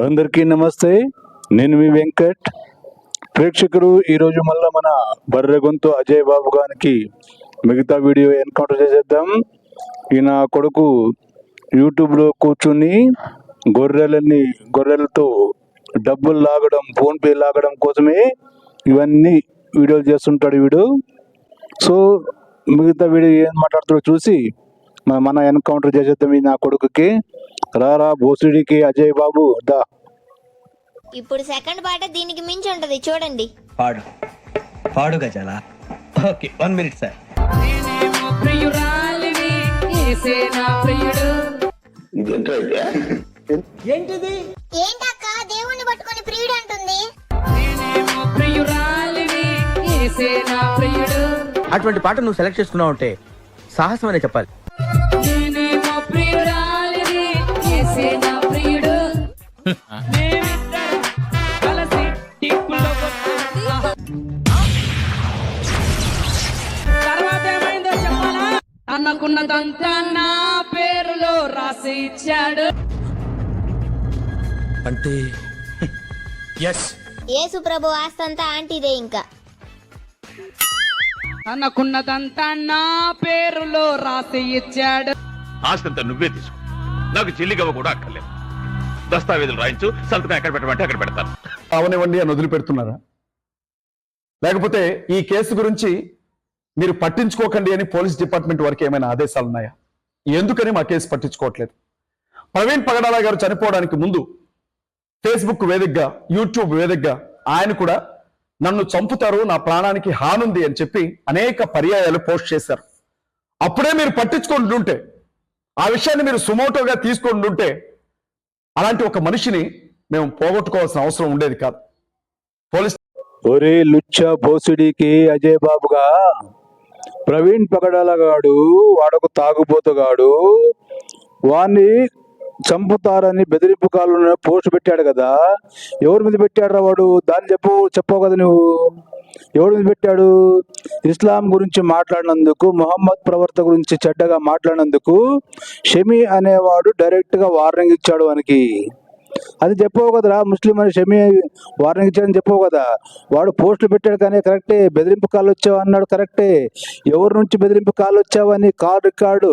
అందరికీ నమస్తే. నేను మీ వెంకట్. ప్రేక్షకులు ఈరోజు మళ్ళీ మన బర్రె గొంతు అజయ్ బాబు గారికి మిగతా వీడియో ఎన్కౌంటర్ చేసేద్దాం. ఈయన కొడుకు యూట్యూబ్లో కూర్చుని గొర్రెలతో డబ్బులు లాగడం, ఫోన్పే లాగడం కోసమే ఇవన్నీ వీడియోలు చేస్తుంటాడు వీడు. సో మిగతా వీడియో ఏం మాట్లాడుతాడో చూసి మన ఎన్కౌంటర్ చేసేద్దాం. ఈ నా కొడుకుకి రారా బోసుడికి అజయ్ బాబు దా. ఇప్పుడు సెకండ్ పాట దీనికి మించి ఉంటది, చూడండి. పాడు పాడు గజాల. Okay, 1 minute sir. ఏంటిది? ఏంటక్క దేవుణ్ణి పట్టుకొని ప్రియుడు అంటుంది? అటువంటి పాట నువ్వు సెలెక్ట్ చేసుకున్నావు అంటే సాహసం అనే చెప్పాలి. అన్నకున్నదంతా నా పేరులో రాసి ఇచ్చాడు అంటే యేసు ప్రభు ఆస్తంతా ఆంటీదే. ఇంకా అన్నకున్నదంతా నా పేరులో రాసి ఇచ్చాడు. ఆస్తంతా నువ్వే తీసుకో, నాకు చెల్లిగవ్వ కూడా అక్కర్లేదు. దస్తావేజులు రాయించు, సంతకం ఎక్కడ పెట్టమంటే అక్కడ పెడతాను. అవనివ్వండి అని వదిలిపెడుతున్నారా? లేకపోతే ఈ కేసు గురించి మీరు పట్టించుకోకండి అని పోలీస్ డిపార్ట్మెంట్ వారికి ఏమైనా ఆదేశాలు ఉన్నాయా? ఎందుకని మా కేసు పట్టించుకోవట్లేదు? ప్రవీణ్ పగడాల గారు చనిపోవడానికి ముందు ఫేస్బుక్ వేదికగా, యూట్యూబ్ వేదికగా ఆయన కూడా నన్ను చంపుతారు, నా ప్రాణానికి హానుంది అని చెప్పి అనేక పర్యాయాలు పోస్ట్ చేశారు. అప్పుడే మీరు పట్టించుకుంటుంటే, ఆ విషయాన్ని మీరు సుమోటోగా తీసుకుంటుంటే అలాంటి ఒక మనిషిని మేము పోగొట్టుకోవాల్సిన అవసరం ఉండేది కాదు. పోలీస్ ఒరే లుచ్చా బోసుడికి అజయ్ బాబుగా, ప్రవీణ్ పగడాల గాడు వాడొక తాగుబోతుగాడు, వాణ్ణి చంపుతారని బెదిరింపు కాలంలో పోస్ట్ పెట్టాడు కదా. ఎవరి మీద పెట్టాడు రా వాడు? దాన్ని చెప్పవు కదా నువ్వు. ఎవరి మీద పెట్టాడు? ఇస్లాం గురించి మాట్లాడినందుకు, మొహమ్మద్ ప్రవర్త గురించి చెడ్డగా మాట్లాడినందుకు షమీ అనేవాడు డైరెక్ట్ గా వార్నింగ్ ఇచ్చాడు వానికి. అది చెప్పవు కదరా, ముస్లిం అని షమీ వార్నింగ్ ఇచ్చాడని చెప్పవు కదా. వాడు పోస్టులు పెట్టాడు కానీ కరెక్టే, బెదిరింపు కాల్ వచ్చావు అన్నాడు కరెక్టే. ఎవరి నుంచి బెదిరింపు కాల్ వచ్చావని కాల్ రికార్డు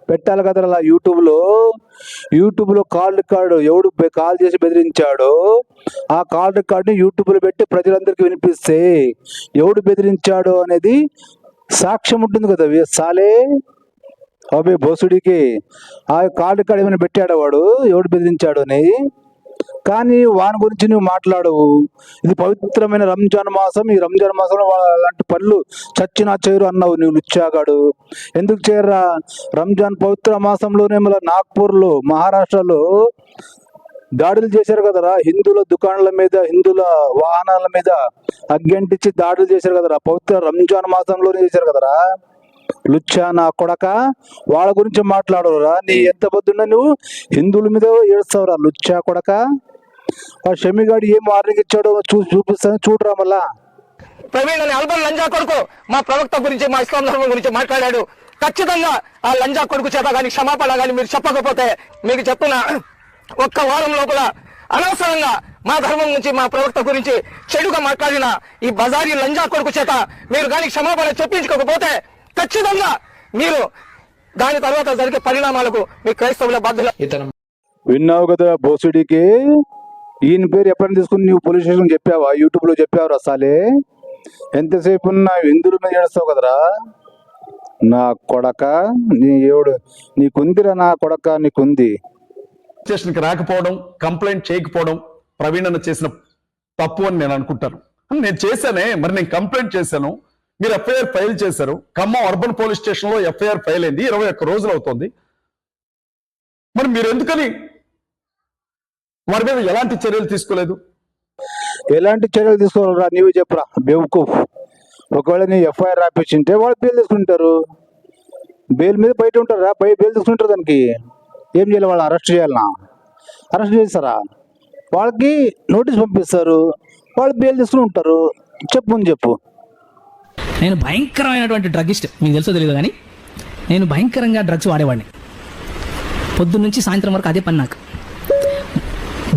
పెట్టాలి కదరా. అలా యూట్యూబ్లో కాల్ రికార్డు ఎవడు కాల్ చేసి బెదిరించాడో ఆ కాల్ రికార్డుని యూట్యూబ్లో పెట్టి ప్రజలందరికీ వినిపిస్తే ఎవడు బెదిరించాడో అనేది సాక్ష్యం ఉంటుంది కదా. సాలే అబే బోసుడికి ఆ కాల్ రికార్డు ఏమైనా పెట్టాడు వాడు ఎవడు బెదిరించాడు అని. కానీ వాని గురించి నువ్వు మాట్లాడవు. ఇది పవిత్రమైన రంజాన్ మాసం, ఈ రంజాన్ మాసంలో అలాంటి పనులు చచ్చినా చేయరు అన్నావు నువ్వు లుచ్చాగాడు. ఎందుకు చేయరా? రంజాన్ పవిత్ర మాసంలోనే మళ్ళీ నాగ్పూర్లో, మహారాష్ట్రలో దాడులు చేశారు కదరా. హిందువుల దుకాణాల మీద, హిందువుల వాహనాల మీద అగ్గంటించి దాడులు చేశారు కదరా. పవిత్ర రంజాన్ మాసంలోనే చేశారు కదరా. లుచ్చా నా కొడక, వాళ్ళ గురించి మాట్లాడవురా. నీ ఎంత పొద్దున్న నువ్వు హిందువుల మీద ఏడుస్తావురా లుచ్చా కొడక. ఆ షమిగాడు ఏం వార్నింగ్ ఇచ్చాడో చూపిస్తాను, చూడరా. మళ్ళా ప్రవీణ్ అనే అల్బన్ లంజా కొడుకు మా ప్రవక్త గురించి, మా ఇస్లాం ధర్మం గురించి మాట్లాడాడు. ఖచ్చితంగా ఆ లంజా కొడుకు చేత కానీ క్షమాపణ కానీ మీరు చెప్పకపోతే మీకు చెప్తున్నా, ఒక్క వారం లోపల అనవసరంగా మా ధర్మం గురించి, మా ప్రవక్త గురించి చెడుగా మాట్లాడిన ఈ బజారీ లంజా కొడుకు చేత మీరు కానీ క్షమాపణ చెప్పించుకోకపోతే ఖచ్చితంగా మీరు దాని తర్వాత జరిగే పరిణామాలకు మీ క్రైస్తవుల బాధ్యులు. విన్నావు కదా బోసుడికి. ఈయన పేరు ఎప్పుడైనా తీసుకుని నువ్వు పోలీస్ స్టేషన్ చెప్పావా? యూట్యూబ్ లో చెప్పావు రసాలే. ఎంతసేపు నా హిందువుల మీద ఏడుస్తావు కదరా నా కొడక. నీకుందిరా నా కొడక, నీకుంది. స్టేషన్కి రాకపోవడం, కంప్లైంట్ చేయకపోవడం ప్రవీణ్ అన్న చేసిన తప్పు అని నేను అనుకుంటాను. నేను చేశానే, మరి నేను కంప్లైంట్ చేశాను, మీరు ఎఫ్ఐఆర్ ఫైల్ చేశారు. ఖమ్మం అర్బన్ పోలీస్ స్టేషన్ లో ఎఫ్ఐఆర్ ఫైల్ అయింది, 21 రోజులు అవుతుంది. మరి మీరు ఎందుకని వారి మీద ఎలాంటి చర్యలు తీసుకోలేదు? ఎలాంటి చర్యలు తీసుకోవాలరా నీవు చెప్పురా బేవకూఫ్. ఒకవేళ నీ ఎఫ్ఐఆర్ రాపించింటే వాళ్ళు బెయిల్ తీసుకుంటారు. బెయిల్ మీద బయట ఉంటారా, బెయిల్ తీసుకుంటారు. దానికి ఏం చేయాలి? వాళ్ళు అరెస్ట్ చేయాలనా? అరెస్ట్ చేస్తారా? వాళ్ళకి నోటీస్ పంపిస్తారు, వాళ్ళు బెయిల్ తీసుకుని ఉంటారు. చెప్పు. నేను భయంకరమైనటువంటి డ్రగ్గిస్ట్, మీకు తెలుసో తెలియదు కానీ నేను భయంకరంగా డ్రగ్స్ వాడేవాడిని. పొద్దున్న నుంచి సాయంత్రం వరకు అదే పని నాకు.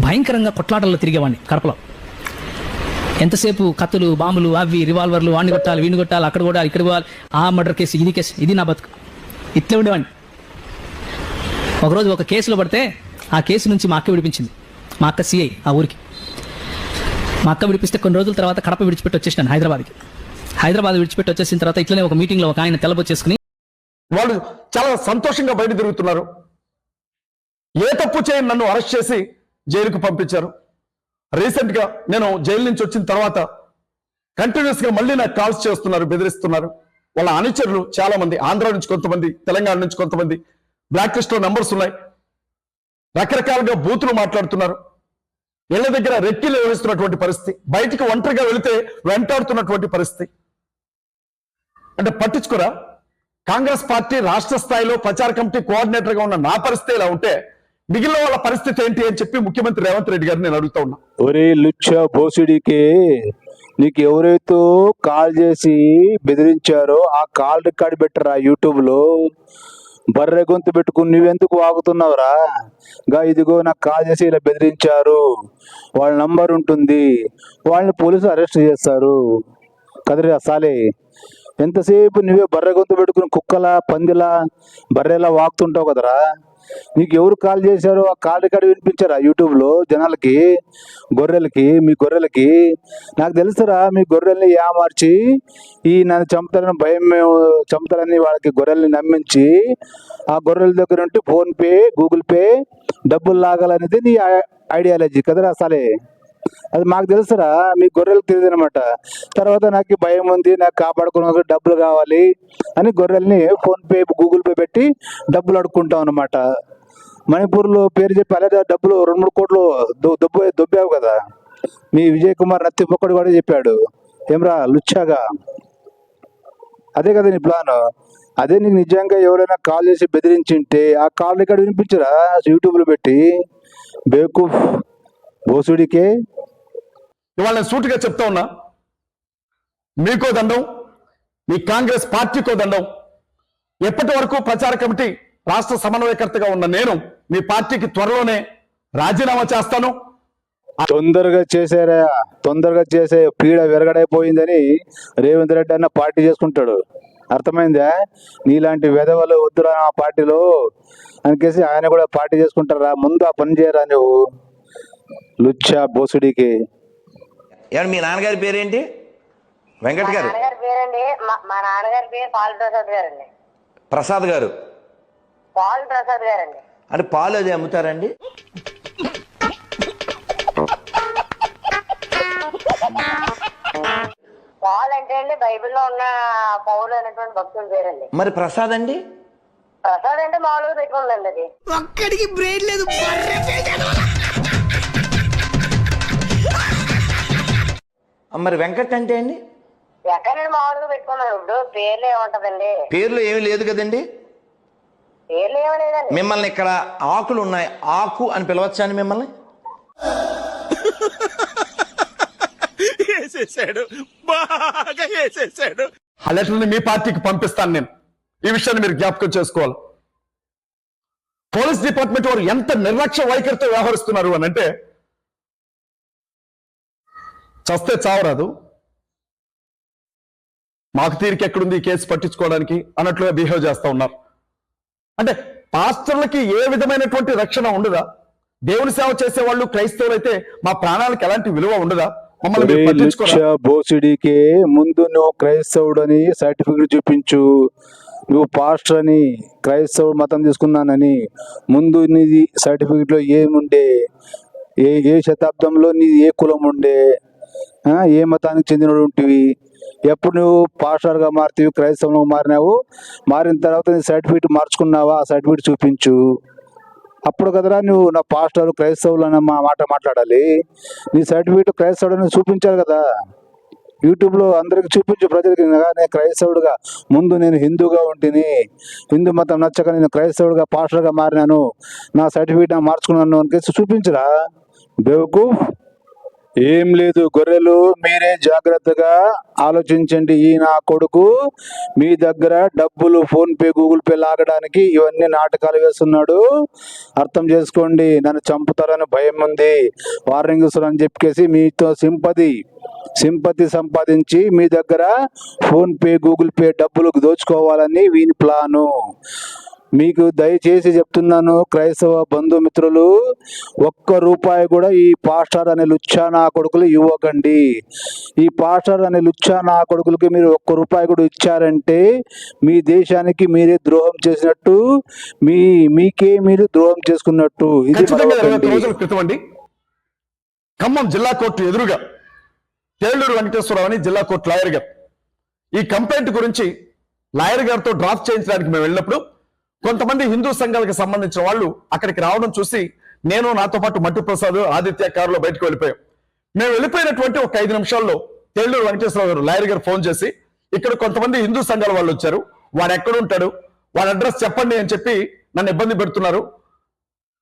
భయంకరంగా కొట్లాటల్లో తిరిగేవాడిని కడపలో. ఎంతసేపు కత్తులు, బాంబులు, అవి రివాల్వర్లు, వాడిని కొట్టాలి, వీడిని కొట్టాలి, అక్కడ కూడా ఇక్కడ పోవాలి, ఆ మర్డర్ కేసు, ఇది కేసు, ఇది నా బతుకు. ఇట్లే ఉండేవాడిని. ఒకరోజు ఒక కేసులో పడితే ఆ కేసు నుంచి మా అక్క విడిపించింది. మా అక్క సిఐ ఆ ఊరికి. మా అక్క విడిపిస్తే కొన్ని రోజుల తర్వాత కడప విడిచిపెట్టి వచ్చేసాను హైదరాబాద్కి. హైదరాబాద్ విడిచిపెట్టి వచ్చేసిన తర్వాత ఇట్లనే ఒక మీటింగ్లో ఒక ఆయన తెల్లబొచ్చేసుకుని వాళ్ళు చాలా సంతోషంగా బయట తిరుగుతున్నారు. ఏ తప్పు చేయని నన్ను అరెస్ట్ చేసి జైలుకు పంపించారు. రీసెంట్ గా నేను జైలు నుంచి వచ్చిన తర్వాత కంటిన్యూస్ గా మళ్ళీ నాకు కాల్స్ చేస్తున్నారు, బెదిరిస్తున్నారు. వాళ్ళ అనుచరులు చాలా మంది, ఆంధ్ర నుంచి కొంతమంది, తెలంగాణ నుంచి కొంతమంది, బ్లాక్ లిస్ట్ లో నంబర్స్ ఉన్నాయి, రకరకాలుగా బూతులు మాట్లాడుతున్నారు. ఇళ్ల దగ్గర రెక్కిలు వేస్తున్నటువంటి పరిస్థితి, బయటికి ఒంటరిగా వెళితే వెంటాడుతున్నటువంటి పరిస్థితి. అంటే పట్టించుకోరా? కాంగ్రెస్ పార్టీ రాష్ట్ర స్థాయిలో ప్రచార కమిటీ కోఆర్డినేటర్ గా ఉన్న నా పరిస్థితి ఇలా ఉంటే మిగిలిన వాళ్ళ పరిస్థితి ఏంటి అని చెప్పి ముఖ్యమంత్రి రేవంత్ రెడ్డి గారిని నేను అడుగుతా ఉన్నా. ఒరే లుచ్చా బోసిడికి, నీకు ఎవరైతే కాల్ చేసి బెదిరించారో ఆ కాల్ రికార్డ్ పెట్టరా యూట్యూబ్ లో. బర్రె గొంతు పెట్టుకుని నువ్వెందుకు వాగుతున్నావురా? ఇదిగో నాకు కాల్ చేసి ఇలా బెదిరించారు, వాళ్ళ నంబర్ ఉంటుంది, వాళ్ళని పోలీసులు అరెస్ట్ చేస్తారు కదరా సాలే. ఎంతసేపు నువ్వే బర్రె గొంతు పెట్టుకుని కుక్కలా, పందిలా, బర్రెలా వాగుతుంటావు కదరా. నీకు ఎవరు కాల్ చేశారో ఆ కాల్ రికార్డు వినిపించారా యూట్యూబ్ లో జనాలకి, గొర్రెలకి, మీ గొర్రెలకి? నాకు తెలుసురా, మీ గొర్రెల్ని ఏమార్చి ఈ నన్ను చంపుతారని భయం, చంపుతారని వాళ్ళకి గొర్రెల్ని నమ్మించి ఆ గొర్రెల దగ్గర ఉంటే ఫోన్ పే, గూగుల్ పే డబ్బులు లాగాలనేది నీ ఐడియాలజీ కదరా అసలే. అది మాకు తెలుసురా, మీ గొర్రెలకు తెలియదు అనమాట. తర్వాత నాకు భయం ఉంది, నాకు కాపాడుకున్న డబ్బులు కావాలి అని గొర్రెల్ని ఫోన్ పే, గూగుల్ పే పెట్టి డబ్బులు అడుక్కుంటాం అనమాట. మణిపూర్లో పేరు చెప్పి అలాగే డబ్బులు 2-3 కోట్లు దొబ్బావు కదా. మీ విజయ్ కుమార్ నత్తి పొక్కడు కూడా చెప్పాడు. ఏమ్రా లుచ్చాగా? అదే కదా నీ ప్లాన్. అదే నీకు నిజంగా ఎవరైనా కాల్ చేసి బెదిరించింటే ఆ కాల్ రికార్డు వినిపించరా యూట్యూబ్లో పెట్టి? బేవకూఫ్ బోసుడికే. ఇవాళ నేను సూటిగా చెప్తా ఉన్నా, మీకో దండం, మీ కాంగ్రెస్ పార్టీకో దండం. ఎప్పటి వరకు ప్రచార కమిటీ రాష్ట్ర సమన్వయకర్తగా ఉన్న నేను మీ పార్టీకి త్వరలోనే రాజీనామా చేస్తాను. తొందరగా చేశారా? తొందరగా చేసే పీడ విరగడైపోయిందని రేవంత్ రెడ్డి అన్న పార్టీ చేసుకుంటాడు. అర్థమైందా? నీలాంటి వెధవలు వద్దురా ఆ పార్టీలో అనికేసి ఆయన కూడా పార్టీ చేసుకుంటారా. ముందు ఆ పని చేయరా నువ్వు లుచ్చా బోసుడికి. ఏమండి మీ నాన్నగారి పేరేంటి? వెంకట్ గారు. పేరండి మా నాన్నగారి పేరు పాల్ ప్రసాద్ గారండి. ప్రసాద్ గారు? పాల్ ప్రసాద్ గారండి. అంటే పాలు అది అమ్ముతారండి? పాల్ అంటే అండి బైబిల్లో ఉన్న పౌలు అనేటువంటి భక్తుడి పేరండి. మరి ప్రసాద్ అండి? ప్రసాద్ అంటే మామూలుగా పెట్టుకుందండి అది. ఒక్కడికి బ్రెయిన్ లేదు. మరి వెంకట్ అంటే అండి? ఎక్కడండి మామూలుగా పెట్టుకున్నాను. ఇప్పుడు పేర్లు ఏముంటదండి? పేర్లు ఏమీ లేదు కదండి. పేర్లు ఏమీ లేదండి. మిమ్మల్ని ఇక్కడ ఆకులు ఉన్నాయి, ఆకు అని పిలవచ్చా అండి మిమ్మల్ని? ఆ లెటర్ని మీ పార్టీకి పంపిస్తాను నేను. ఈ విషయాన్ని మీరు జ్ఞాపకం చేసుకోవాలి. పోలీస్ డిపార్ట్మెంట్ వారు ఎంత నిర్లక్ష్య వైఖరితో వ్యవహరిస్తున్నారు అని అంటే, చస్తే చావరాదు, మాకు తీరిక ఎక్కడుంది ఈ కేసు పట్టించుకోవడానికి అన్నట్లుగా బిహేవ్ చేస్తా ఉన్నారు. అంటే పాస్టర్లకి ఏ విధమైనటువంటి రక్షణ ఉండదా? దేవుని సేవ చేసే వాళ్ళు క్రైస్తవులు అయితే మా ప్రాణాలకు ఎలాంటి విలువ ఉండదా? మమ్మల్ని బోసిడికే ముందు నువ్వు క్రైస్తవుడు అని సర్టిఫికెట్ చూపించు. నువ్వు పాస్టర్ అని, క్రైస్తవుడు మతం తీసుకున్నానని ముందు నీది సర్టిఫికెట్ లో ఏముండే, ఏ శతాబ్దంలో నీది ఏ కులం ఉండే, ఏ మతానికి చెందినడు ఉంటివి, ఎప్పుడు నువ్వు పాస్టర్గా మారుతావు, క్రైస్తవంలో మారినావు, మారిన తర్వాత నీ సర్టిఫికెట్ మార్చుకున్నావా ఆ సర్టిఫికెట్ చూపించు. అప్పుడు కదరా నువ్వు నా పాస్టర్ క్రైస్తవులు అన్న మాట మాట్లాడాలి. నీ సర్టిఫికెట్ క్రైస్తవుడు అని చూపించాలి కదా. యూట్యూబ్లో అందరికి చూపించు ప్రజలకి, నేను క్రైస్తవుడుగా, ముందు నేను హిందూగా ఉంటిని, హిందూ మతం నచ్చక నేను క్రైస్తవుడుగా పాస్టర్గా మారినాను, నా సర్టిఫికెట్ మార్చుకున్నాను అని చూపించరా బేవకు. ఏం లేదు గొర్రెలు, మీరే జాగ్రత్తగా ఆలోచించండి. ఈ నా కొడుకు మీ దగ్గర డబ్బులు ఫోన్ పే గూగుల్ పే లాగడానికి ఇవన్నీ నాటకాలు వేస్తున్నాడు. అర్థం చేసుకోండి. నన్ను చంపుతారని భయం ఉంది, వార్నింగ్ ఇస్తున్నారని చెప్పేసి మీతో సింపతి సంపాదించి మీ దగ్గర ఫోన్ పే గూగుల్ పే డబ్బులు దోచుకోవాలని వీని ప్లాను. మీకు దయచేసి చెప్తున్నాను క్రైస్తవ బంధుమిత్రులు, ₹1 కూడా ఈ పాస్టర్ అనే లుచ్చా నా కొడుకులు ఇవ్వకండి. ఈ పాస్టర్ అనే లుచ్చా నా కొడుకులకి మీరు ₹1 కూడా ఇచ్చారంటే మీ దేశానికి మీరే ద్రోహం చేసినట్టు, మీకే మీరు ద్రోహం చేసుకున్నట్టు. ఇది ఖచ్చితంగా 20 మరొకటి. రోజుల క్రితం అండి, ఖమ్మం జిల్లా కోర్టు ఎదురుగా తేళ్లూరు వెంకటేశ్వరరావు అని జిల్లా కోర్టు లాయర్ గారు ఈ కంప్లైంట్ గురించి లాయర్ గారితో డ్రాఫ్ట్ చేయించడానికి మేము వెళ్ళినప్పుడు కొంతమంది హిందూ సంఘాలకు సంబంధించిన వాళ్ళు అక్కడికి రావడం చూసి నేను, నాతో పాటు మట్టి ప్రసాద్, ఆదిత్య కారులో బయటకు వెళ్ళిపోయాం. మేము వెళ్ళిపోయినటువంటి ఒక 5 నిమిషాల్లో తేళ్లూరు వెంకటేశ్వరరావు గారు లాయర్ గారు ఫోన్ చేసి, ఇక్కడ కొంతమంది హిందూ సంఘాల వాళ్ళు వచ్చారు, వాడు ఎక్కడ ఉంటాడు, వాడి అడ్రస్ చెప్పండి అని చెప్పి నన్ను ఇబ్బంది పెడుతున్నారు.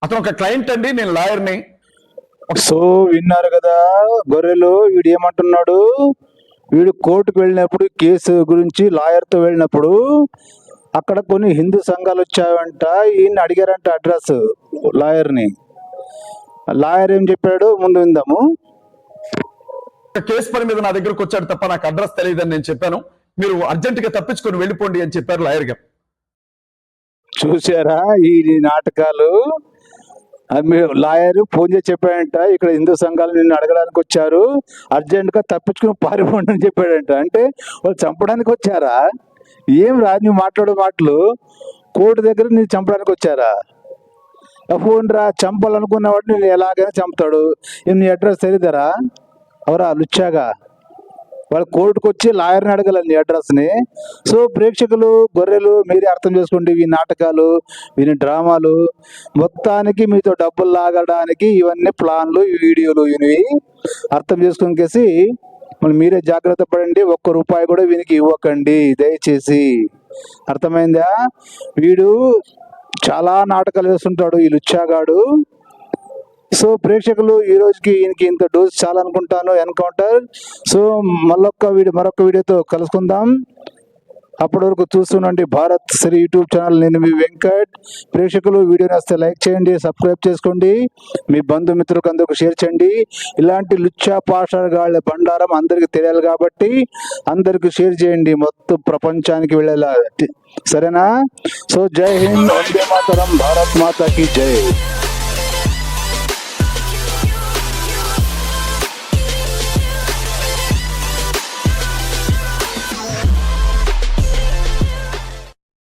అతను ఒక క్లయింట్ అండి, నేను లాయర్ని. సో విన్నారు కదా గొర్రెలు, వీడు ఏమంటున్నాడు, వీడు కోర్టుకు వెళ్ళినప్పుడు కేసు గురించి లాయర్తో వెళ్ళినప్పుడు అక్కడ కొన్ని హిందూ సంఘాలు వచ్చాయంట, ఈయన అడిగారంట అడ్రస్ లాయర్ని. లాయర్ ఏం చెప్పాడు ముందు విందాము. కేసు పని మీద నా దగ్గరకు వచ్చాడు తప్ప నాకు అడ్రస్ తెలియదని నేను చెప్పాను, మీరు అర్జెంట్ గా తప్పించుకొని వెళ్ళిపోండి అని చెప్పారు లాయర్ గారు. చూసారా ఈ నాటకాలు? లాయర్ ఫోన్ చేసి చెప్పాడంట, ఇక్కడ హిందూ సంఘాలు నిన్ను అడగడానికి వచ్చారు, అర్జెంట్ గా తప్పించుకుని పారిపోండి అని చెప్పాడంట. అంటే వాళ్ళు చంపడానికి వచ్చారా? ఏం రా నువ్వు మాట్లాడే మాటలు? కోర్టు దగ్గర నేను చంపడానికి వచ్చారా? ఫోన్ రా, చంపాలనుకున్నవాడు నేను ఎలాగైనా చంపుతాడు. నీ అడ్రస్ తెలియదరా? అవరా లుచ్చాగా, వాళ్ళు కోర్టుకు వచ్చి లాయర్ని అడగలని నీ అడ్రస్ని. సో ప్రేక్షకులు, గొర్రెలు, మీరే అర్థం చేసుకోండి. ఈ నాటకాలు, వీని డ్రామాలు, మొత్తానికి మీతో డబ్బులు లాగడానికి ఇవన్నీ ప్లాన్లు, ఈ వీడియోలు, ఇవి అర్థం చేసుకునేసి మళ్ళీ మీరే జాగ్రత్త పడండి. ₹1 కూడా వీనికి ఇవ్వకండి దయచేసి. అర్థమైందా? వీడు చాలా నాటకాలు వేస్తుంటాడు ఈ లుచ్చాగాడు. సో ప్రేక్షకులు, ఈ రోజుకి ఈయనకి ఇంత డోస్ చాలా అనుకుంటాను, ఎన్కౌంటర్. సో మరొక వీడియోతో కలుసుకుందాం. అప్పటి వరకు చూస్తుండండి భారత్ శ్రీ యూట్యూబ్ ఛానల్. నేను మీ వెంకట్. ప్రేక్షకులు, వీడియోని వస్తే లైక్ చేయండి, సబ్స్క్రైబ్ చేసుకోండి, మీ బంధుమిత్రులకు అందరికి షేర్ చేయండి. ఇలాంటి లుచ్చా పాస్టర్ గాళ్ళ బండారం అందరికి తెలియాలి కాబట్టి అందరికి షేర్ చేయండి, మొత్తం ప్రపంచానికి వెళ్ళేలా. సరేనా? సో జై హింద్, వందే మాతరం, భారత్ మాతాకి జై.